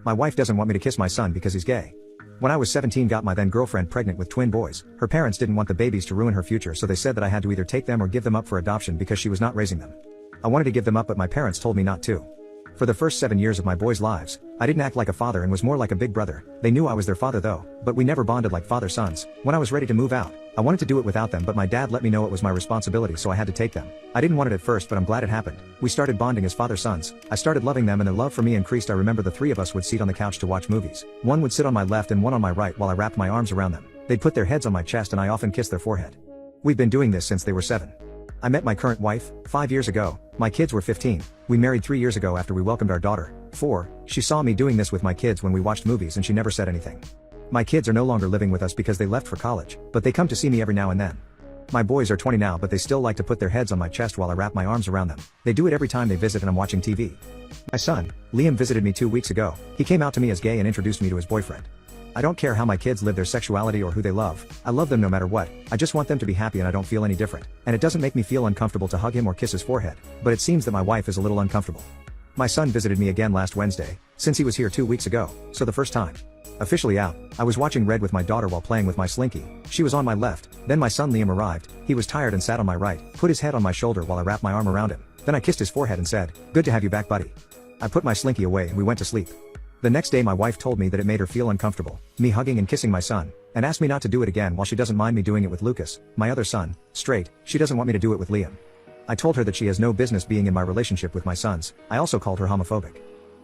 My wife doesn't want me to kiss my son because he's gay. When I was 17, got my then girlfriend pregnant with twin boys. Her parents didn't want the babies to ruin her future, so they said that I had to either take them or give them up for adoption because she was not raising them. I wanted to give them up, but my parents told me not to. For the first 7 years of my boys' lives, I didn't act like a father and was more like a big brother. They knew I was their father though, but we never bonded like father-sons. When I was ready to move out, I wanted to do it without them, but my dad let me know it was my responsibility, so I had to take them. I didn't want it at first, but I'm glad it happened. We started bonding as father-sons. I started loving them and their love for me increased. I remember the three of us would sit on the couch to watch movies. One would sit on my left and one on my right while I wrapped my arms around them. They'd put their heads on my chest and I often kissed their forehead. We've been doing this since they were 7. I met my current wife 5 years ago. My kids were 15. We married 3 years ago after we welcomed our daughter 4. She saw me doing this with my kids when we watched movies and she never said anything. My kids are no longer living with us because they left for college, but they come to see me every now and then. My boys are 20 now, but they still like to put their heads on my chest while I wrap my arms around them. They do it every time they visit and I'm watching TV. My son, Liam, visited me 2 weeks ago. He came out to me as gay and introduced me to his boyfriend. I don't care how my kids live their sexuality or who they love. I love them no matter what. I just want them to be happy and I don't feel any different. And it doesn't make me feel uncomfortable to hug him or kiss his forehead. But it seems that my wife is a little uncomfortable. My son visited me again last Wednesday, since he was here 2 weeks ago, so the first time. Officially out, I was watching Red with my daughter while playing with my slinky. She was on my left, then my son Liam arrived. He was tired and sat on my right, put his head on my shoulder while I wrapped my arm around him. Then I kissed his forehead and said, "Good to have you back, buddy." I put my slinky away and we went to sleep. The next day my wife told me that it made her feel uncomfortable, me hugging and kissing my son, and asked me not to do it again while she doesn't mind me doing it with Lucas, my other son, straight. She doesn't want me to do it with Liam. I told her that she has no business being in my relationship with my sons. I also called her homophobic.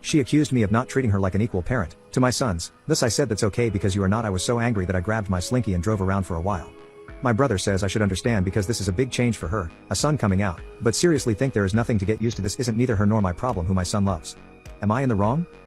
She accused me of not treating her like an equal parent to my sons. Thus I said, "That's okay because you are not." I was so angry that I grabbed my slinky and drove around for a while. My brother says I should understand because this is a big change for her, a son coming out, but seriously think there is nothing to get used to. This isn't neither her nor my problem who my son loves. Am I in the wrong?